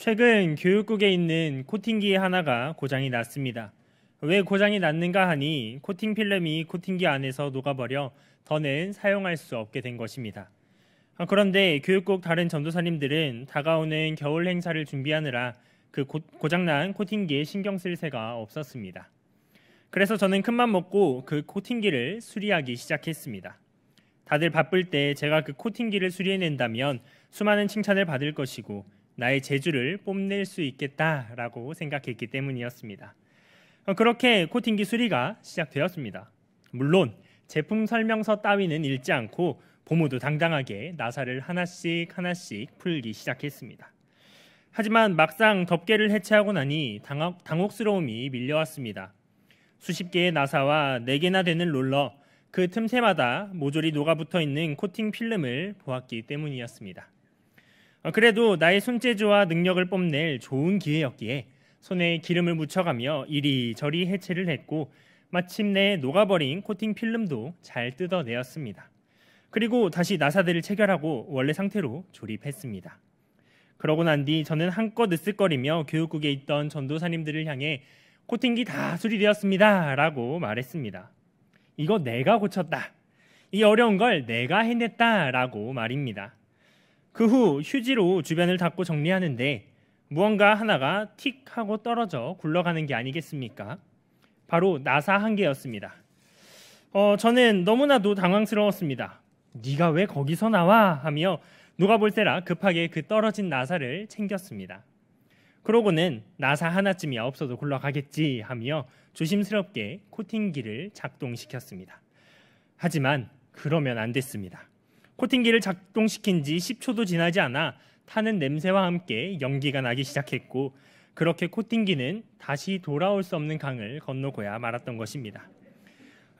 최근 교육국에 있는 코팅기 하나가 고장이 났습니다. 왜 고장이 났는가 하니 코팅 필름이 코팅기 안에서 녹아버려 더는 사용할 수 없게 된 것입니다. 그런데 교육국 다른 전도사님들은 다가오는 겨울 행사를 준비하느라 그 고장난 코팅기에 신경 쓸 새가 없었습니다. 그래서 저는 큰맘 먹고 그 코팅기를 수리하기 시작했습니다. 다들 바쁠 때 제가 그 코팅기를 수리해낸다면 수많은 칭찬을 받을 것이고 나의 재주를 뽐낼 수 있겠다라고 생각했기 때문이었습니다. 그렇게 코팅기 수리가 시작되었습니다. 물론 제품 설명서 따위는 읽지 않고 보무도 당당하게 나사를 하나씩 풀기 시작했습니다. 하지만 막상 덮개를 해체하고 나니 당혹스러움이 밀려왔습니다. 수십 개의 나사와 4개나 되는 롤러, 그 틈새마다 모조리 녹아붙어 있는 코팅 필름을 보았기 때문이었습니다. 그래도 나의 손재주와 능력을 뽐낼 좋은 기회였기에 손에 기름을 묻혀가며 이리저리 해체를 했고 마침내 녹아버린 코팅 필름도 잘 뜯어내었습니다. 그리고 다시 나사들을 체결하고 원래 상태로 조립했습니다. 그러고 난 뒤 저는 한껏 으쓱거리며 교육국에 있던 전도사님들을 향해 코팅기 다 수리되었습니다 라고 말했습니다. 이거 내가 고쳤다. 이 어려운 걸 내가 해냈다 라고 말입니다. 그 후 휴지로 주변을 닦고 정리하는데 무언가 하나가 틱 하고 떨어져 굴러가는 게 아니겠습니까? 바로 나사 한 개였습니다. 저는 너무나도 당황스러웠습니다. 네가 왜 거기서 나와? 하며 누가 볼세라 급하게 그 떨어진 나사를 챙겼습니다. 그러고는 나사 하나쯤이야 없어도 굴러가겠지 하며 조심스럽게 코팅기를 작동시켰습니다. 하지만 그러면 안 됐습니다. 코팅기를 작동시킨 지 10초도 지나지 않아 타는 냄새와 함께 연기가 나기 시작했고 그렇게 코팅기는 다시 돌아올 수 없는 강을 건너고야 말았던 것입니다.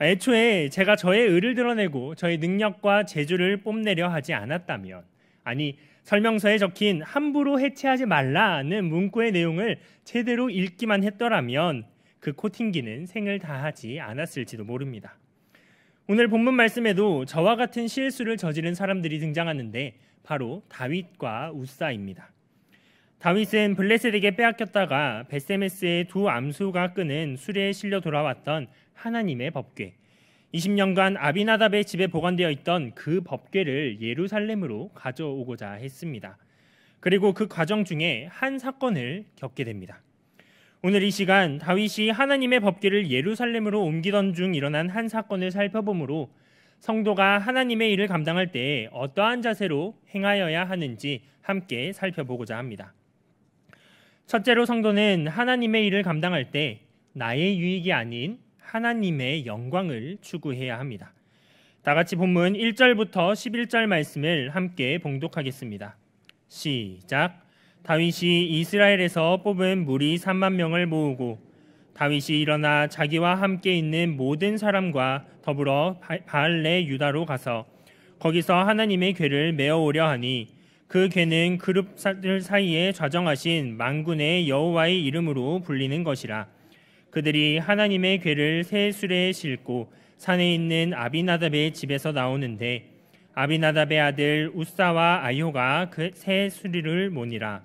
애초에 제가 저의 의를 드러내고 저의 능력과 재주를 뽐내려 하지 않았다면, 아니 설명서에 적힌 함부로 해체하지 말라는 문구의 내용을 제대로 읽기만 했더라면 그 코팅기는 생을 다하지 않았을지도 모릅니다. 오늘 본문 말씀에도 저와 같은 실수를 저지른 사람들이 등장하는데 바로 다윗과 우사입니다. 다윗은 블레셋에게 빼앗겼다가 베세메스의 두 암수가 끄는 수레에 실려 돌아왔던 하나님의 법궤, 20년간 아비나답의 집에 보관되어 있던 그 법궤를 예루살렘으로 가져오고자 했습니다. 그리고 그 과정 중에 한 사건을 겪게 됩니다. 오늘 이 시간 다윗이 하나님의 법궤를 예루살렘으로 옮기던 중 일어난 한 사건을 살펴보므로 성도가 하나님의 일을 감당할 때 어떠한 자세로 행하여야 하는지 함께 살펴보고자 합니다. 첫째로 성도는 하나님의 일을 감당할 때 나의 유익이 아닌 하나님의 영광을 추구해야 합니다. 다 같이 본문 1절부터 11절 말씀을 함께 봉독하겠습니다. 시작. 다윗이 이스라엘에서 뽑은 무리 3만 명을 모으고 다윗이 일어나 자기와 함께 있는 모든 사람과 더불어 바알레 유다로 가서 거기서 하나님의 궤를 메어오려 하니 그 궤는 그룹들 사이에 좌정하신 만군의 여호와의 이름으로 불리는 것이라. 그들이 하나님의 궤를 새 수레에 싣고 산에 있는 아비나답의 집에서 나오는데 아비나답의 아들 우사와 아효가 그 새 수리를 모니라.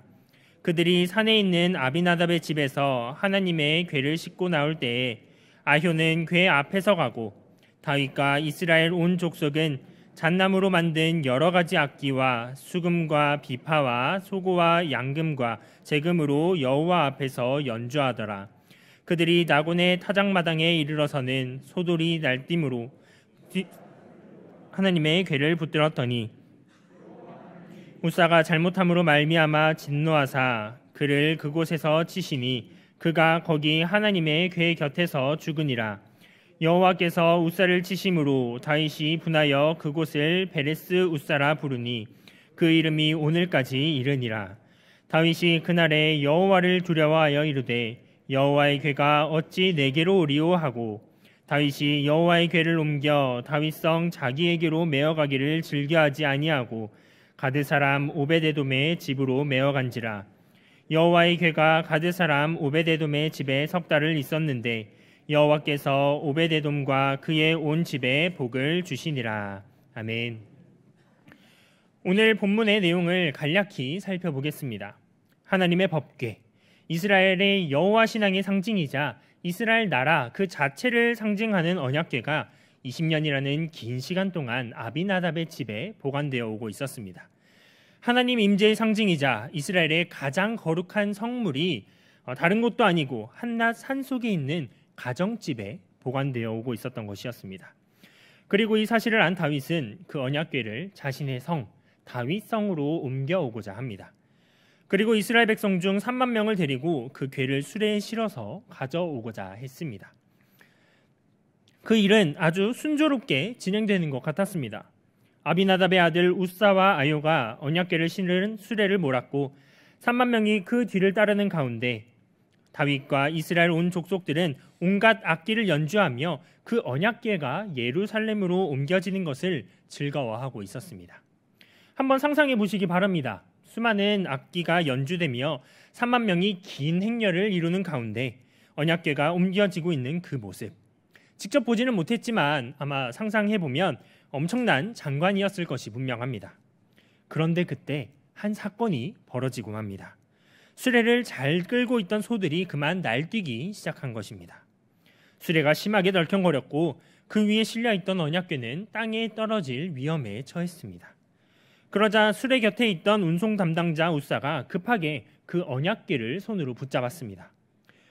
그들이 산에 있는 아비나답의 집에서 하나님의 궤를 싣고 나올 때에 아효는 궤 앞에서 가고 다윗과 이스라엘 온 족속은 잣나무로 만든 여러 가지 악기와 수금과 비파와 소고와 양금과 제금으로 여호와 앞에서 연주하더라. 그들이 나곤의 타작마당에 이르러서는 소돌이 날뛰므로 하나님의 궤를 붙들었더니 우사가 잘못함으로 말미암아 진노하사 그를 그곳에서 치시니 그가 거기 하나님의 궤 곁에서 죽으니라. 여호와께서 우사를 치심으로 다윗이 분하여 그곳을 베레스 우사라 부르니 그 이름이 오늘까지 이르니라. 다윗이 그날에 여호와를 두려워하여 이르되 여호와의 궤가 어찌 내게로 오리오 하고 다윗이 여호와의 궤를 옮겨 다윗성 자기에게로 메어가기를 즐겨하지 아니하고 가드 사람 오베데돔의 집으로 메어간지라. 여호와의 궤가 가드 사람 오베데돔의 집에 석 달을 있었는데 여호와께서 오베데돔과 그의 온 집에 복을 주시니라. 아멘. 오늘 본문의 내용을 간략히 살펴보겠습니다. 하나님의 법궤, 이스라엘의 여호와 신앙의 상징이자 이스라엘 나라 그 자체를 상징하는 언약궤가 20년이라는 긴 시간 동안 아비나답의 집에 보관되어 오고 있었습니다. 하나님 임재의 상징이자 이스라엘의 가장 거룩한 성물이 다른 곳도 아니고 한낱 산속에 있는 가정집에 보관되어 오고 있었던 것이었습니다. 그리고 이 사실을 안 다윗은 그 언약궤를 자신의 성 다윗성으로 옮겨오고자 합니다. 그리고 이스라엘 백성 중 3만 명을 데리고 그 궤를 수레에 실어서 가져오고자 했습니다. 그 일은 아주 순조롭게 진행되는 것 같았습니다. 아비나답의 아들 우사와 아요가 언약궤를 실은 수레를 몰았고 3만 명이 그 뒤를 따르는 가운데 다윗과 이스라엘 온 족속들은 온갖 악기를 연주하며 그 언약궤가 예루살렘으로 옮겨지는 것을 즐거워하고 있었습니다. 한번 상상해 보시기 바랍니다. 수많은 악기가 연주되며 3만 명이 긴 행렬을 이루는 가운데 언약궤가 옮겨지고 있는 그 모습. 직접 보지는 못했지만 아마 상상해 보면 엄청난 장관이었을 것이 분명합니다. 그런데 그때 한 사건이 벌어지고 맙니다. 수레를 잘 끌고 있던 소들이 그만 날뛰기 시작한 것입니다. 수레가 심하게 덜컹거렸고 그 위에 실려있던 언약궤는 땅에 떨어질 위험에 처했습니다. 그러자 수레 곁에 있던 운송 담당자 우사가 급하게 그 언약궤를 손으로 붙잡았습니다.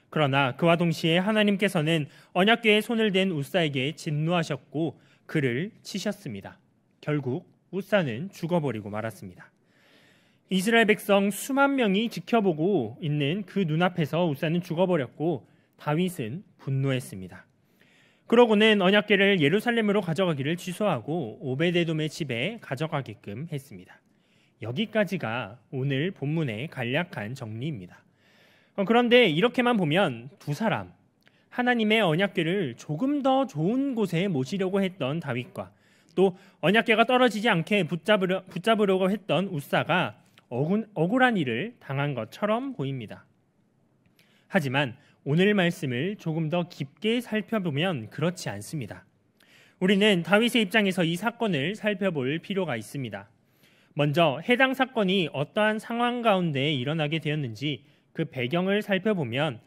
그러나 그와 동시에 하나님께서는 언약궤에 손을 댄 우사에게 진노하셨고 그를 치셨습니다. 결국 우사는 죽어버리고 말았습니다. 이스라엘 백성 수만 명이 지켜보고 있는 그 눈앞에서 우사는 죽어버렸고 다윗은 분노했습니다. 그러고는 언약궤를 예루살렘으로 가져가기를 취소하고 오베데돔의 집에 가져가게끔 했습니다. 여기까지가 오늘 본문의 간략한 정리입니다. 그런데 이렇게만 보면 두 사람, 하나님의 언약궤를 조금 더 좋은 곳에 모시려고 했던 다윗과 또 언약궤가 떨어지지 않게 붙잡으려고 했던 우사가 억울한 일을 당한 것처럼 보입니다. 하지만 오늘 말씀을 조금 더 깊게 살펴보면 그렇지 않습니다. 우리는 다윗의 입장에서 이 사건을 살펴볼 필요가 있습니다. 먼저 해당 사건이 어떠한 상황 가운데 일어나게 되었는지 그 배경을 살펴보면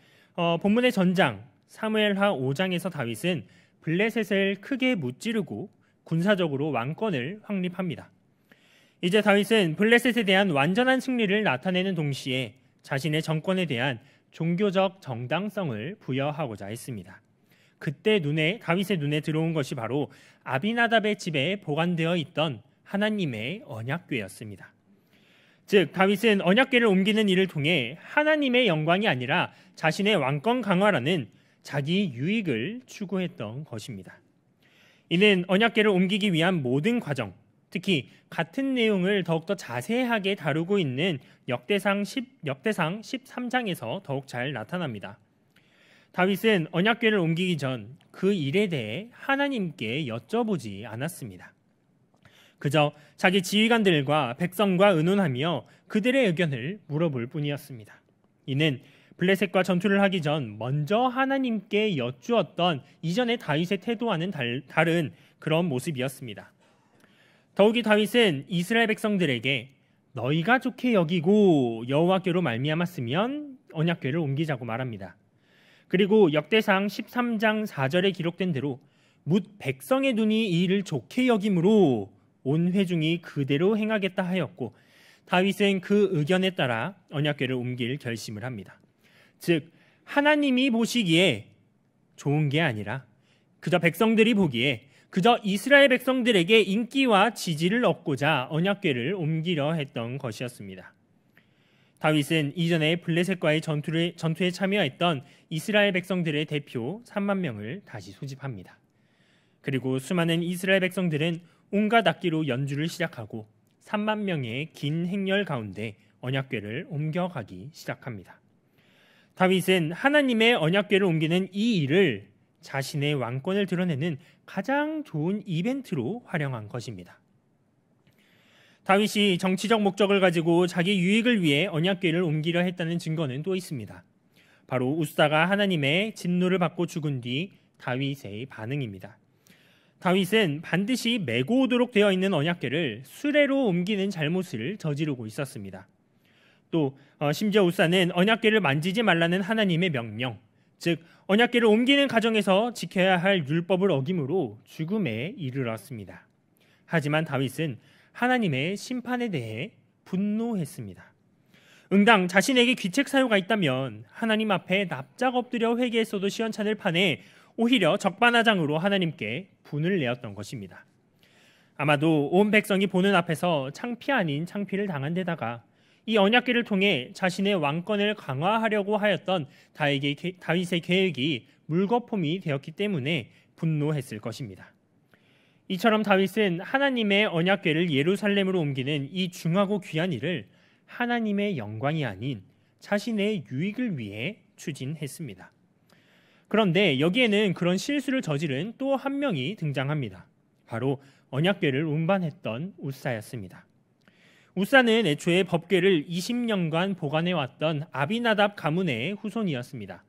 본문의 전장 사무엘하 5장에서 다윗은 블레셋을 크게 무찌르고 군사적으로 왕권을 확립합니다. 이제 다윗은 블레셋에 대한 완전한 승리를 나타내는 동시에 자신의 정권에 대한 종교적 정당성을 부여하고자 했습니다. 그때 다윗의 눈에 들어온 것이 바로 아비나답의 집에 보관되어 있던 하나님의 언약궤였습니다. 즉 다윗은 언약궤를 옮기는 일을 통해 하나님의 영광이 아니라 자신의 왕권 강화라는 자기 유익을 추구했던 것입니다. 이는 언약궤를 옮기기 위한 모든 과정, 특히 같은 내용을 더욱더 자세하게 다루고 있는 역대상 13장에서 더욱 잘 나타납니다. 다윗은 언약궤를 옮기기 전 그 일에 대해 하나님께 여쭤보지 않았습니다. 그저 자기 지휘관들과 백성과 의논하며 그들의 의견을 물어볼 뿐이었습니다. 이는 블레셋과 전투를 하기 전 먼저 하나님께 여쭈었던 이전의 다윗의 태도와는 다른 그런 모습이었습니다. 더욱이 다윗은 이스라엘 백성들에게 너희가 좋게 여기고 여호와께로 말미암았으면 언약궤를 옮기자고 말합니다. 그리고 역대상 13장 4절에 기록된 대로 뭇 백성의 눈이 이 일을 좋게 여김으로 온 회중이 그대로 행하겠다 하였고 다윗은 그 의견에 따라 언약궤를 옮길 결심을 합니다. 즉 하나님이 보시기에 좋은 게 아니라 그저 백성들이 보기에 그저 이스라엘 백성들에게 인기와 지지를 얻고자 언약궤를 옮기려 했던 것이었습니다. 다윗은 이전에 블레셋과의 전투에 참여했던 이스라엘 백성들의 대표 3만 명을 다시 소집합니다. 그리고 수많은 이스라엘 백성들은 온갖 악기로 연주를 시작하고 3만 명의 긴 행렬 가운데 언약궤를 옮겨가기 시작합니다. 다윗은 하나님의 언약궤를 옮기는 이 일을 자신의 왕권을 드러내는 가장 좋은 이벤트로 활용한 것입니다. 다윗이 정치적 목적을 가지고 자기 유익을 위해 언약궤를 옮기려 했다는 증거는 또 있습니다. 바로 우사가 하나님의 진노를 받고 죽은 뒤 다윗의 반응입니다. 다윗은 반드시 메고 오도록 되어 있는 언약궤를 수레로 옮기는 잘못을 저지르고 있었습니다. 또 심지어 우사는 언약궤를 만지지 말라는 하나님의 명령, 즉 언약궤를 옮기는 과정에서 지켜야 할 율법을 어김으로 죽음에 이르렀습니다. 하지만 다윗은 하나님의 심판에 대해 분노했습니다. 응당 자신에게 귀책 사유가 있다면 하나님 앞에 납작 엎드려 회개했어도 시원찮을 판에 오히려 적반하장으로 하나님께 분을 내었던 것입니다. 아마도 온 백성이 보는 앞에서 창피 아닌 창피를 당한 데다가 이 언약궤를 통해 자신의 왕권을 강화하려고 하였던 다윗의 계획이 물거품이 되었기 때문에 분노했을 것입니다. 이처럼 다윗은 하나님의 언약궤를 예루살렘으로 옮기는 이 중하고 귀한 일을 하나님의 영광이 아닌 자신의 유익을 위해 추진했습니다. 그런데 여기에는 그런 실수를 저지른 또 한 명이 등장합니다. 바로 언약궤를 운반했던 우사였습니다. 우사는 애초에 법궤를 20년간 보관해왔던 아비나답 가문의 후손이었습니다.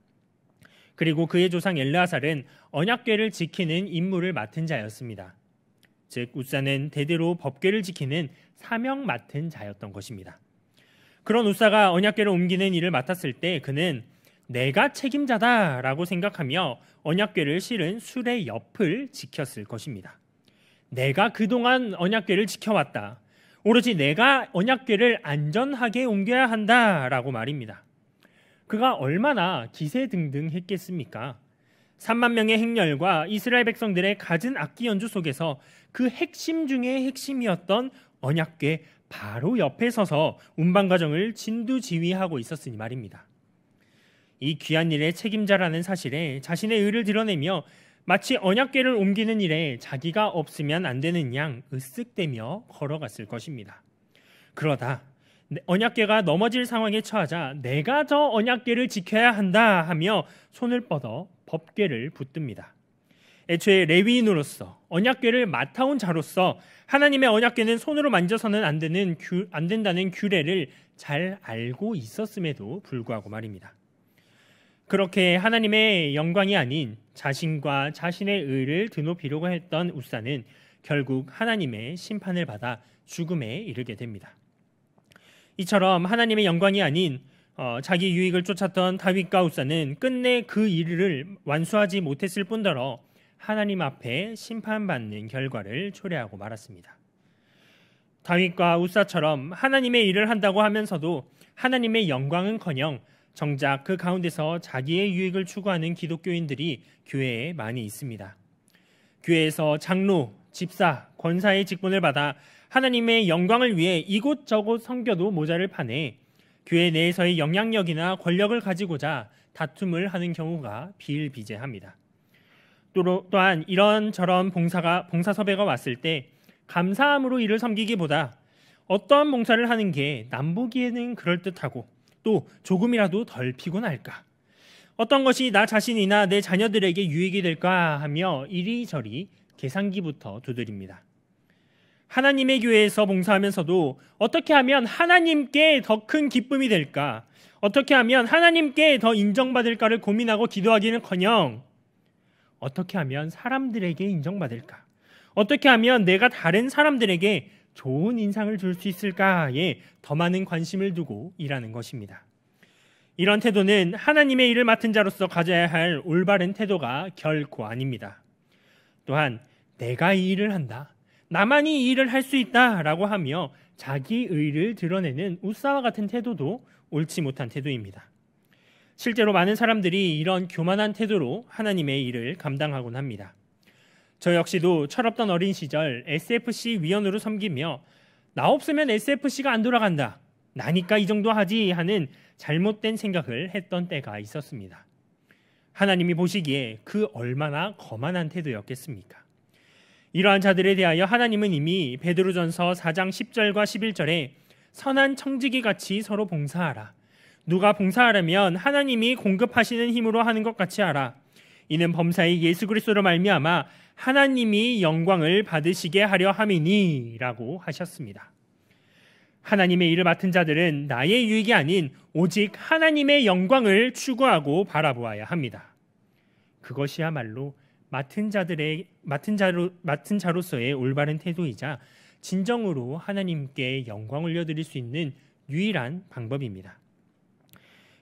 그리고 그의 조상 엘르아살은 언약궤를 지키는 임무를 맡은 자였습니다. 즉 우사는 대대로 법궤를 지키는 사명 맡은 자였던 것입니다. 그런 우사가 언약궤를 옮기는 일을 맡았을 때 그는 내가 책임자다라고 생각하며 언약궤를 실은 수레 옆을 지켰을 것입니다. 내가 그동안 언약궤를 지켜왔다. 오로지 내가 언약궤를 안전하게 옮겨야 한다라고 말입니다. 그가 얼마나 기세등등했겠습니까? 3만 명의 행렬과 이스라엘 백성들의 갖은 악기 연주 속에서 그 핵심 중의 핵심이었던 언약궤 바로 옆에 서서 운반 과정을 진두지휘하고 있었으니 말입니다. 이 귀한 일의 책임자라는 사실에 자신의 의를 드러내며 마치 언약궤를 옮기는 일에 자기가 없으면 안 되는 양 으쓱대며 걸어갔을 것입니다. 그러다 언약궤가 넘어질 상황에 처하자 내가 저 언약궤를 지켜야 한다 하며 손을 뻗어 법궤를 붙듭니다. 애초에 레위인으로서 언약궤를 맡아온 자로서 하나님의 언약궤는 손으로 만져서는 안 된다는 규례를 잘 알고 있었음에도 불구하고 말입니다. 그렇게 하나님의 영광이 아닌 자신과 자신의 의를 드높이려고 했던 우사는 결국 하나님의 심판을 받아 죽음에 이르게 됩니다. 이처럼 하나님의 영광이 아닌 자기 유익을 쫓았던 다윗과 우사는 끝내 그 일을 완수하지 못했을 뿐더러 하나님 앞에 심판받는 결과를 초래하고 말았습니다. 다윗과 우사처럼 하나님의 일을 한다고 하면서도 하나님의 영광은커녕 정작 그 가운데서 자기의 유익을 추구하는 기독교인들이 교회에 많이 있습니다. 교회에서 장로, 집사, 권사의 직분을 받아 하나님의 영광을 위해 이곳저곳 섬겨도 모자를 파내 교회 내에서의 영향력이나 권력을 가지고자 다툼을 하는 경우가 비일비재합니다. 또한 이런저런 봉사 섭외가 왔을 때 감사함으로 이를 섬기기보다 어떠한 봉사를 하는 게 남보기에는 그럴듯하고 또 조금이라도 덜 피곤할까? 어떤 것이 나 자신이나 내 자녀들에게 유익이 될까 하며 이리저리 계산기부터 두드립니다. 하나님의 교회에서 봉사하면서도 어떻게 하면 하나님께 더 큰 기쁨이 될까? 어떻게 하면 하나님께 더 인정받을까를 고민하고 기도하기는커녕 어떻게 하면 사람들에게 인정받을까? 어떻게 하면 내가 다른 사람들에게 좋은 인상을 줄 수 있을까에 더 많은 관심을 두고 일하는 것입니다. 이런 태도는 하나님의 일을 맡은 자로서 가져야 할 올바른 태도가 결코 아닙니다. 또한 내가 이 일을 한다, 나만이 이 일을 할 수 있다라고 하며 자기 의를 드러내는 우사와 같은 태도도 옳지 못한 태도입니다. 실제로 많은 사람들이 이런 교만한 태도로 하나님의 일을 감당하곤 합니다. 저 역시도 철없던 어린 시절 SFC 위원으로 섬기며 나 없으면 SFC가 안 돌아간다, 나니까 이 정도 하지 하는 잘못된 생각을 했던 때가 있었습니다. 하나님이 보시기에 그 얼마나 거만한 태도였겠습니까? 이러한 자들에 대하여 하나님은 이미 베드로전서 4장 10절과 11절에 선한 청지기 같이 서로 봉사하라. 누가 봉사하려면 하나님이 공급하시는 힘으로 하는 것 같이 하라. 이는 범사의 예수 그리스도로 말미암아 하나님이 영광을 받으시게 하려 함이니 라고 하셨습니다. 하나님의 일을 맡은 자들은 나의 유익이 아닌 오직 하나님의 영광을 추구하고 바라보아야 합니다. 그것이야말로 맡은 자로서의 올바른 태도이자 진정으로 하나님께 영광 올려드릴 수 있는 유일한 방법입니다.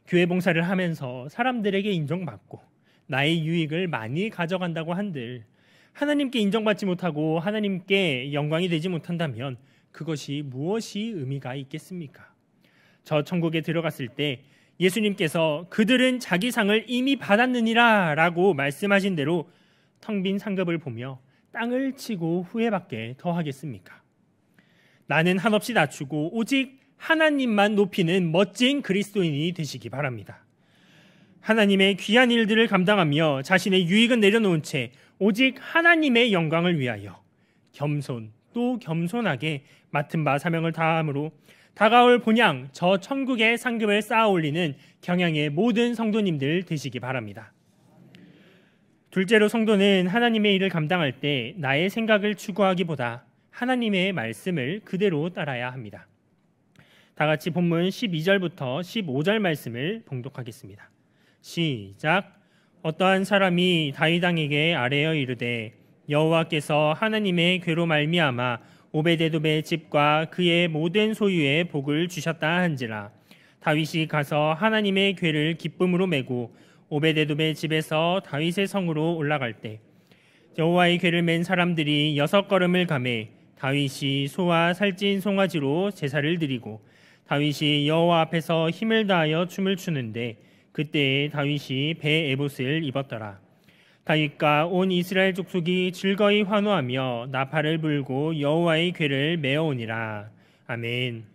교회 봉사를 하면서 사람들에게 인정받고 나의 유익을 많이 가져간다고 한들 하나님께 인정받지 못하고 하나님께 영광이 되지 못한다면 그것이 무엇이 의미가 있겠습니까? 저 천국에 들어갔을 때 예수님께서 그들은 자기 상을 이미 받았느니라 라고 말씀하신 대로 텅 빈 상급을 보며 땅을 치고 후회밖에 더 하겠습니까? 나는 한없이 낮추고 오직 하나님만 높이는 멋진 그리스도인이 되시기 바랍니다. 하나님의 귀한 일들을 감당하며 자신의 유익은 내려놓은 채 오직 하나님의 영광을 위하여 겸손 또 겸손하게 맡은 바 사명을 다함으로 다가올 본향 저 천국의 상급을 쌓아 올리는 경향의 모든 성도님들 되시기 바랍니다. 둘째로 성도는 하나님의 일을 감당할 때 나의 생각을 추구하기보다 하나님의 말씀을 그대로 따라야 합니다. 다 같이 본문 12절부터 15절 말씀을 봉독하겠습니다. 시작. 어떠한 사람이 다윗 왕에게 아뢰어 이르되 여호와께서 하나님의 괴로 말미암아 오베데돔의 집과 그의 모든 소유에 복을 주셨다 한지라. 다윗이 가서 하나님의 궤를 기쁨으로 메고 오베데돔의 집에서 다윗의 성으로 올라갈 때 여호와의 궤를 맨 사람들이 6걸음을 가매 다윗이 소와 살찐 송아지로 제사를 드리고 다윗이 여호와 앞에서 힘을 다하여 춤을 추는데 그때에 다윗이 배 에봇을 입었더라. 다윗과 온 이스라엘 족속이 즐거이 환호하며 나팔을 불고 여호와의 궤를 메어오니라. 아멘.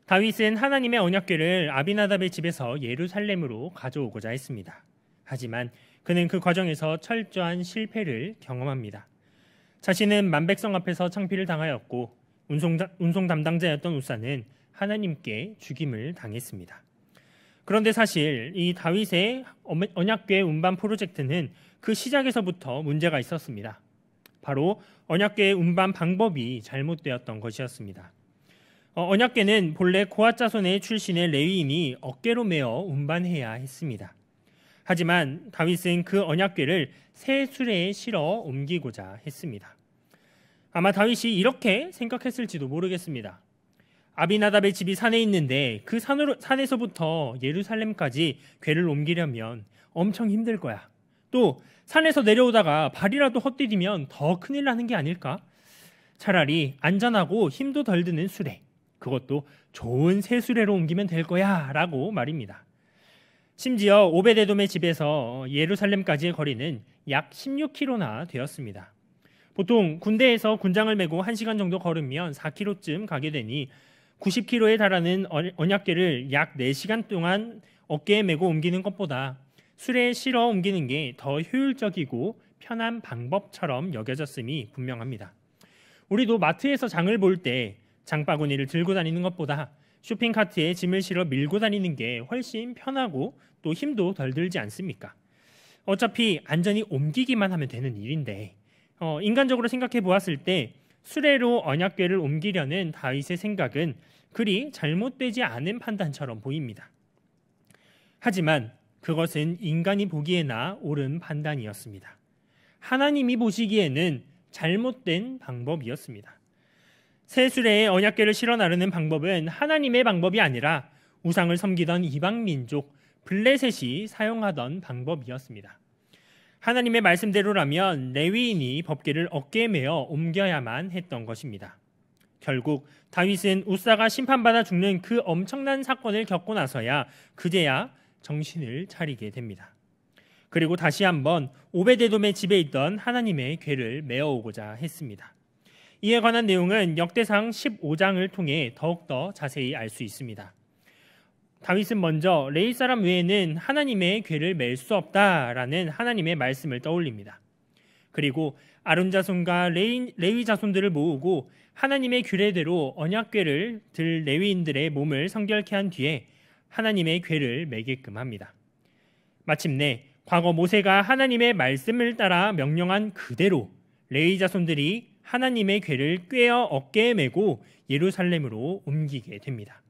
다윗은 하나님의 언약궤를 아비나답의 집에서 예루살렘으로 가져오고자 했습니다. 하지만 그는 그 과정에서 철저한 실패를 경험합니다. 자신은 만백성 앞에서 창피를 당하였고 운송 담당자였던 우사는 하나님께 죽임을 당했습니다. 그런데 사실 이 다윗의 언약궤 운반 프로젝트는 그 시작에서부터 문제가 있었습니다. 바로 언약궤 운반 방법이 잘못되었던 것이었습니다. 언약궤는 본래 고앗 자손의 출신의 레위인이 어깨로 메어 운반해야 했습니다. 하지만 다윗은 그 언약궤를 새 수레에 실어 옮기고자 했습니다. 아마 다윗이 이렇게 생각했을지도 모르겠습니다. 아비나답의 집이 산에 있는데 그 산에서부터 예루살렘까지 궤를 옮기려면 엄청 힘들 거야. 또 산에서 내려오다가 발이라도 헛디디면 더 큰일 나는 게 아닐까? 차라리 안전하고 힘도 덜 드는 수레, 그것도 좋은 새 수레로 옮기면 될 거야 라고 말입니다. 심지어 오베데돔의 집에서 예루살렘까지의 거리는 약 16km나 되었습니다. 보통 군대에서 군장을 메고 1시간 정도 걸으면 4km쯤 가게 되니 90km에 달하는 언약궤를 약 4시간 동안 어깨에 메고 옮기는 것보다 수레에 실어 옮기는 게 더 효율적이고 편한 방법처럼 여겨졌음이 분명합니다. 우리도 마트에서 장을 볼 때 장바구니를 들고 다니는 것보다 쇼핑카트에 짐을 실어 밀고 다니는 게 훨씬 편하고 또 힘도 덜 들지 않습니까? 어차피 안전히 옮기기만 하면 되는 일인데 인간적으로 생각해 보았을 때 수레로 언약궤를 옮기려는 다윗의 생각은 그리 잘못되지 않은 판단처럼 보입니다. 하지만 그것은 인간이 보기에나 옳은 판단이었습니다. 하나님이 보시기에는 잘못된 방법이었습니다. 새 수레에 언약궤를 실어 나르는 방법은 하나님의 방법이 아니라 우상을 섬기던 이방 민족 블레셋이 사용하던 방법이었습니다. 하나님의 말씀대로라면 레위인이 법궤를 어깨에 메어 옮겨야만 했던 것입니다. 결국 다윗은 우사가 심판받아 죽는 그 엄청난 사건을 겪고 나서야 그제야 정신을 차리게 됩니다. 그리고 다시 한번 오베데돔의 집에 있던 하나님의 궤를 메어오고자 했습니다. 이에 관한 내용은 역대상 15장을 통해 더욱더 자세히 알 수 있습니다. 다윗은 먼저 레위 사람 외에는 하나님의 궤를 맬 수 없다라는 하나님의 말씀을 떠올립니다. 그리고 아론 자손과 레위 자손들을 모으고 하나님의 규례대로 언약궤를 들 레위인들의 몸을 성결케 한 뒤에 하나님의 궤를 매게끔 합니다. 마침내 과거 모세가 하나님의 말씀을 따라 명령한 그대로 레위 자손들이 하나님의 궤를 꿰어 어깨에 메고 예루살렘으로 옮기게 됩니다.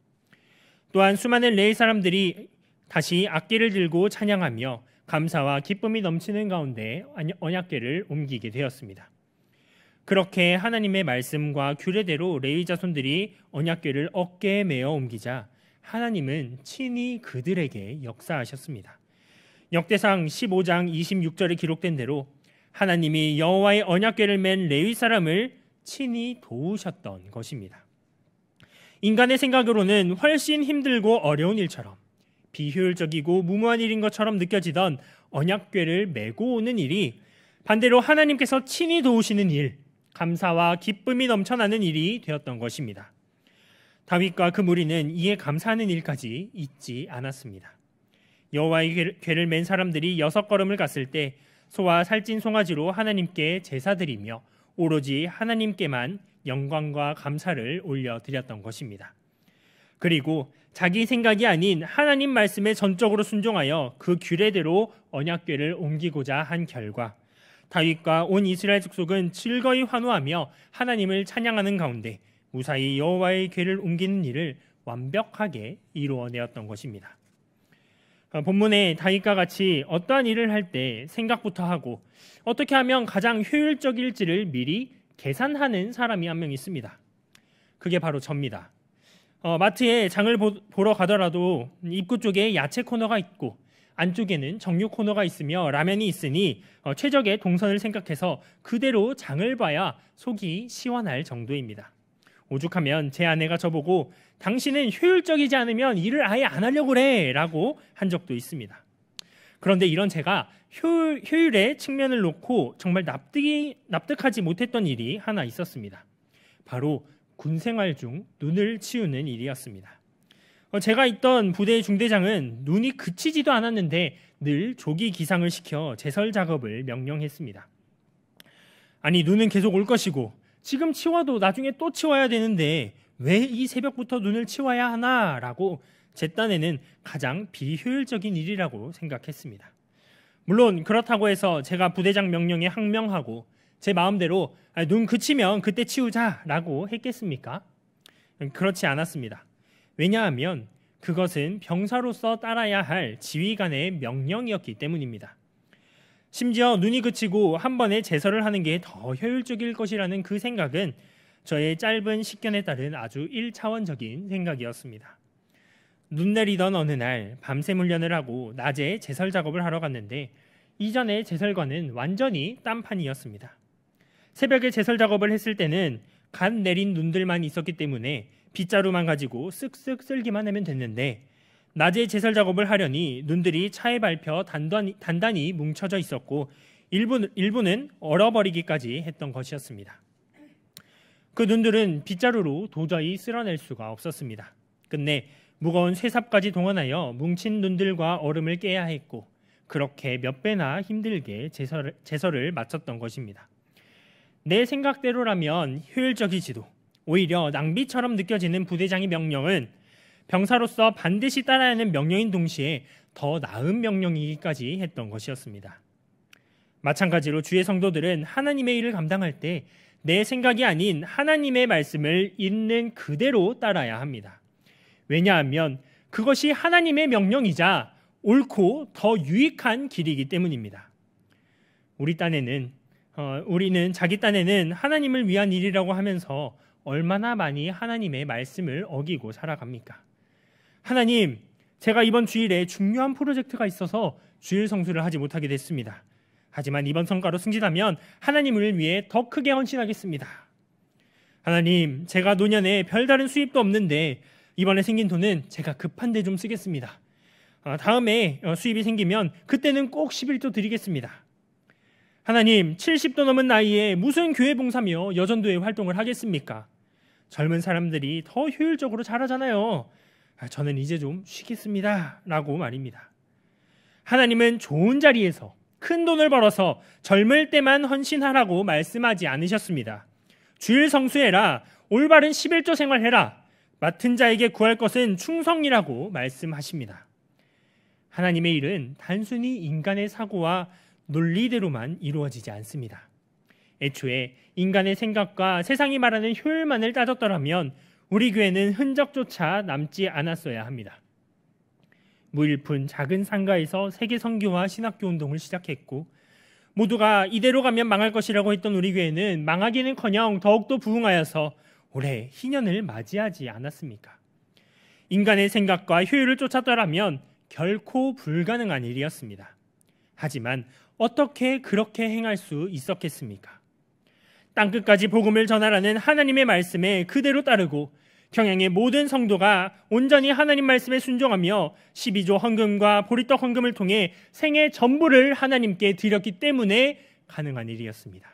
또한 수많은 레위 사람들이 다시 악기를 들고 찬양하며 감사와 기쁨이 넘치는 가운데 언약궤를 옮기게 되었습니다. 그렇게 하나님의 말씀과 규례대로 레위 자손들이 언약궤를 어깨에 메어 옮기자 하나님은 친히 그들에게 역사하셨습니다. 역대상 15장 26절에 기록된 대로 하나님이 여호와의 언약궤를 맨 레위 사람을 친히 도우셨던 것입니다. 인간의 생각으로는 훨씬 힘들고 어려운 일처럼 비효율적이고 무모한 일인 것처럼 느껴지던 언약궤를 메고 오는 일이 반대로 하나님께서 친히 도우시는 일, 감사와 기쁨이 넘쳐나는 일이 되었던 것입니다. 다윗과 그 무리는 이에 감사하는 일까지 잊지 않았습니다. 여호와의 궤를 맨 사람들이 6걸음을 갔을 때 소와 살찐 송아지로 하나님께 제사드리며 오로지 하나님께만 영광과 감사를 올려드렸던 것입니다. 그리고 자기 생각이 아닌 하나님 말씀에 전적으로 순종하여 그 규례대로 언약궤를 옮기고자 한 결과 다윗과 온 이스라엘 족속은 즐거이 환호하며 하나님을 찬양하는 가운데 무사히 여호와의 궤를 옮기는 일을 완벽하게 이루어내었던 것입니다. 본문에 다윗과 같이 어떠한 일을 할 때 생각부터 하고 어떻게 하면 가장 효율적일지를 미리 계산하는 사람이 한 명 있습니다. 그게 바로 접니다. 마트에 장을 보러 가더라도 입구 쪽에 야채 코너가 있고 안쪽에는 정육 코너가 있으며 라면이 있으니 최적의 동선을 생각해서 그대로 장을 봐야 속이 시원할 정도입니다. 오죽하면 제 아내가 저보고 당신은 효율적이지 않으면 일을 아예 안 하려고 그래 라고 한 적도 있습니다. 그런데 이런 제가 효율의 측면을 놓고 정말 납득하지 못했던 일이 하나 있었습니다. 바로 군 생활 중 눈을 치우는 일이었습니다. 제가 있던 부대의 중대장은 눈이 그치지도 않았는데 늘 조기 기상을 시켜 제설 작업을 명령했습니다. 아니 눈은 계속 올 것이고 지금 치워도 나중에 또 치워야 되는데 왜 이 새벽부터 눈을 치워야 하나라고 제 딴에는 가장 비효율적인 일이라고 생각했습니다. 물론 그렇다고 해서 제가 부대장 명령에 항명하고 제 마음대로 눈 그치면 그때 치우자라고 했겠습니까? 그렇지 않았습니다. 왜냐하면 그것은 병사로서 따라야 할 지휘관의 명령이었기 때문입니다. 심지어 눈이 그치고 한 번에 제설을 하는 게 더 효율적일 것이라는 그 생각은 저의 짧은 식견에 따른 아주 1차원적인 생각이었습니다. 눈 내리던 어느 날 밤샘 훈련을 하고 낮에 제설 작업을 하러 갔는데 이전의 제설관은 완전히 딴판이었습니다. 새벽에 제설 작업을 했을 때는 갓 내린 눈들만 있었기 때문에 빗자루만 가지고 쓱쓱 쓸기만 하면 됐는데 낮에 제설 작업을 하려니 눈들이 차에 밟혀 단단히 뭉쳐져 있었고 일부는 얼어버리기까지 했던 것이었습니다. 그 눈들은 빗자루로 도저히 쓸어낼 수가 없었습니다. 끝내 무거운 쇠삽까지 동원하여 뭉친 눈들과 얼음을 깨야 했고 그렇게 몇 배나 힘들게 제설을 마쳤던 것입니다. 내 생각대로라면 효율적이지도 오히려 낭비처럼 느껴지는 부대장의 명령은 병사로서 반드시 따라야 하는 명령인 동시에 더 나은 명령이기까지 했던 것이었습니다. 마찬가지로 주의 성도들은 하나님의 일을 감당할 때 내 생각이 아닌 하나님의 말씀을 있는 그대로 따라야 합니다. 왜냐하면 그것이 하나님의 명령이자 옳고 더 유익한 길이기 때문입니다. 우리는 자기 딴에는 하나님을 위한 일이라고 하면서 얼마나 많이 하나님의 말씀을 어기고 살아갑니까? 하나님, 제가 이번 주일에 중요한 프로젝트가 있어서 주일 성수를 하지 못하게 됐습니다. 하지만 이번 성과로 승진하면 하나님을 위해 더 크게 헌신하겠습니다. 하나님, 제가 노년에 별다른 수입도 없는데 이번에 생긴 돈은 제가 급한 데 좀 쓰겠습니다. 다음에 수입이 생기면 그때는 꼭 11조 드리겠습니다. 하나님, 70도 넘은 나이에 무슨 교회 봉사며 여전도회 활동을 하겠습니까? 젊은 사람들이 더 효율적으로 잘하잖아요. 저는 이제 좀 쉬겠습니다. 라고 말입니다. 하나님은 좋은 자리에서 큰 돈을 벌어서 젊을 때만 헌신하라고 말씀하지 않으셨습니다. 주일 성수해라, 올바른 11조 생활해라, 맡은 자에게 구할 것은 충성이라고 말씀하십니다. 하나님의 일은 단순히 인간의 사고와 논리대로만 이루어지지 않습니다. 애초에 인간의 생각과 세상이 말하는 효율만을 따졌더라면 우리 교회는 흔적조차 남지 않았어야 합니다. 무일푼 작은 상가에서 세계 선교와 신학교 운동을 시작했고 모두가 이대로 가면 망할 것이라고 했던 우리 교회는 망하기는커녕 더욱더 부흥하여서 올해 희년을 맞이하지 않았습니까? 인간의 생각과 효율을 쫓았더라면 결코 불가능한 일이었습니다. 하지만 어떻게 그렇게 행할 수 있었겠습니까? 땅끝까지 복음을 전하라는 하나님의 말씀에 그대로 따르고 경양의 모든 성도가 온전히 하나님 말씀에 순종하며 12조 헌금과 보리떡 헌금을 통해 생애 전부를 하나님께 드렸기 때문에 가능한 일이었습니다.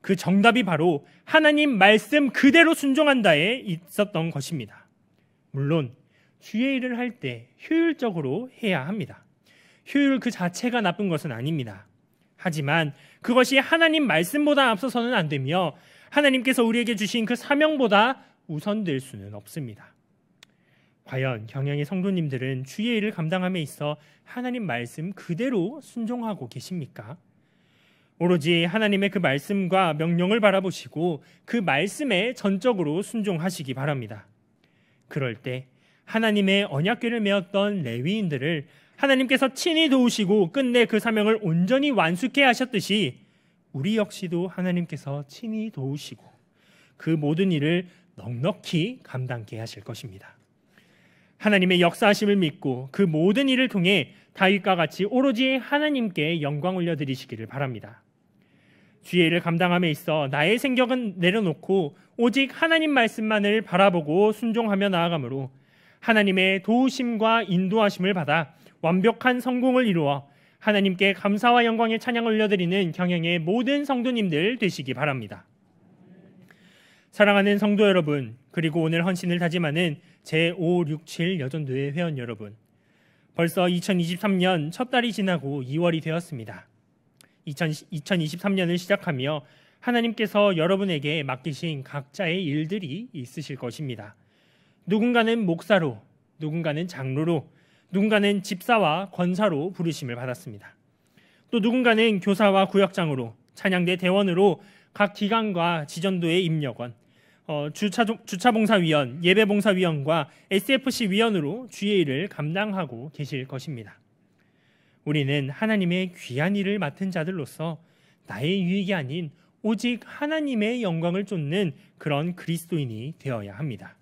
그 정답이 바로 하나님 말씀 그대로 순종한다에 있었던 것입니다. 물론 주의 일을 할 때 효율적으로 해야 합니다. 효율 그 자체가 나쁜 것은 아닙니다. 하지만 그것이 하나님 말씀보다 앞서서는 안 되며 하나님께서 우리에게 주신 그 사명보다 우선될 수는 없습니다. 과연 경영의 성도님들은 주의 일을 감당함에 있어 하나님 말씀 그대로 순종하고 계십니까? 오로지 하나님의 그 말씀과 명령을 바라보시고 그 말씀에 전적으로 순종하시기 바랍니다. 그럴 때 하나님의 언약궤를 메었던 레위인들을 하나님께서 친히 도우시고 끝내 그 사명을 온전히 완수케 하셨듯이 우리 역시도 하나님께서 친히 도우시고 그 모든 일을 넉넉히 감당케 하실 것입니다. 하나님의 역사하심을 믿고 그 모든 일을 통해 다윗과 같이 오로지 하나님께 영광 올려드리시기를 바랍니다. 주의 일을 감당함에 있어 나의 생각은 내려놓고 오직 하나님 말씀만을 바라보고 순종하며 나아가므로 하나님의 도우심과 인도하심을 받아 완벽한 성공을 이루어 하나님께 감사와 영광의 찬양을 올려드리는 경영의 모든 성도님들 되시기 바랍니다. 사랑하는 성도 여러분, 그리고 오늘 헌신을 다짐하는 제567 여전도회 회원 여러분, 벌써 2023년 첫 달이 지나고 2월이 되었습니다. 2023년을 시작하며 하나님께서 여러분에게 맡기신 각자의 일들이 있으실 것입니다. 누군가는 목사로, 누군가는 장로로, 누군가는 집사와 권사로 부르심을 받았습니다. 또 누군가는 교사와 구역장으로, 찬양대 대원으로 각 기관과 지전도의 임력원, 주차봉사위원, 예배봉사위원과 SFC 위원으로 주의 일을 감당하고 계실 것입니다. 우리는 하나님의 귀한 일을 맡은 자들로서 나의 유익이 아닌 오직 하나님의 영광을 쫓는 그런 그리스도인이 되어야 합니다.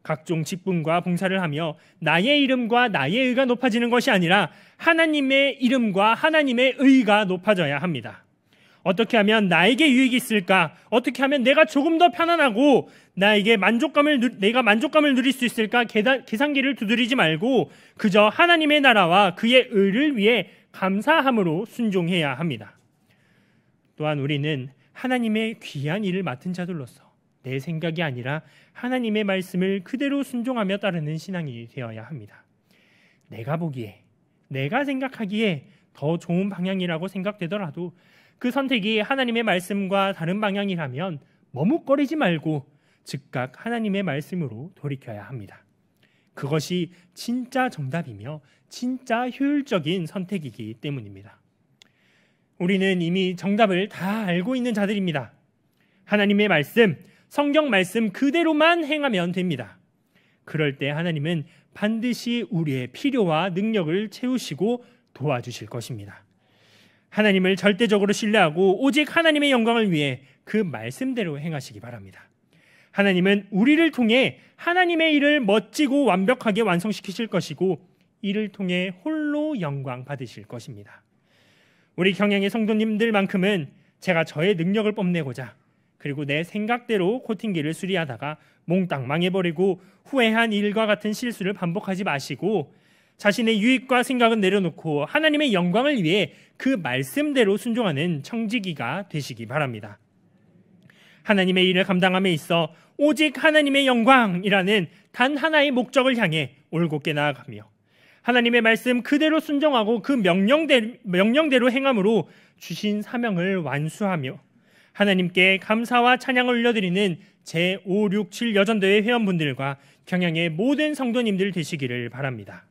각종 직분과 봉사를 하며 나의 이름과 나의 의가 높아지는 것이 아니라 하나님의 이름과 하나님의 의가 높아져야 합니다. 어떻게 하면 나에게 유익이 있을까? 어떻게 하면 내가 조금 더 편안하고 내가 만족감을 누릴 수 있을까? 계산기를 두드리지 말고 그저 하나님의 나라와 그의 의를 위해 감사함으로 순종해야 합니다. 또한 우리는 하나님의 귀한 일을 맡은 자들로서 내 생각이 아니라 하나님의 말씀을 그대로 순종하며 따르는 신앙이 되어야 합니다. 내가 보기에, 내가 생각하기에 더 좋은 방향이라고 생각되더라도 그 선택이 하나님의 말씀과 다른 방향이라면 머뭇거리지 말고 즉각 하나님의 말씀으로 돌이켜야 합니다. 그것이 진짜 정답이며 진짜 효율적인 선택이기 때문입니다. 우리는 이미 정답을 다 알고 있는 자들입니다. 하나님의 말씀, 성경 말씀 그대로만 행하면 됩니다. 그럴 때 하나님은 반드시 우리의 필요와 능력을 채우시고 도와주실 것입니다. 하나님을 절대적으로 신뢰하고 오직 하나님의 영광을 위해 그 말씀대로 행하시기 바랍니다. 하나님은 우리를 통해 하나님의 일을 멋지고 완벽하게 완성시키실 것이고 이를 통해 홀로 영광 받으실 것입니다. 우리 경영의 성도님들만큼은 제가 저의 능력을 뽐내고자 그리고 내 생각대로 코팅기를 수리하다가 몽땅 망해버리고 후회한 일과 같은 실수를 반복하지 마시고 자신의 유익과 생각은 내려놓고 하나님의 영광을 위해 그 말씀대로 순종하는 청지기가 되시기 바랍니다. 하나님의 일을 감당함에 있어 오직 하나님의 영광이라는 단 하나의 목적을 향해 올곧게 나아가며 하나님의 말씀 그대로 순종하고 그 명령대로 행함으로 주신 사명을 완수하며 하나님께 감사와 찬양을 올려드리는 제567 여전도회 회원분들과 경영의 모든 성도님들 되시기를 바랍니다.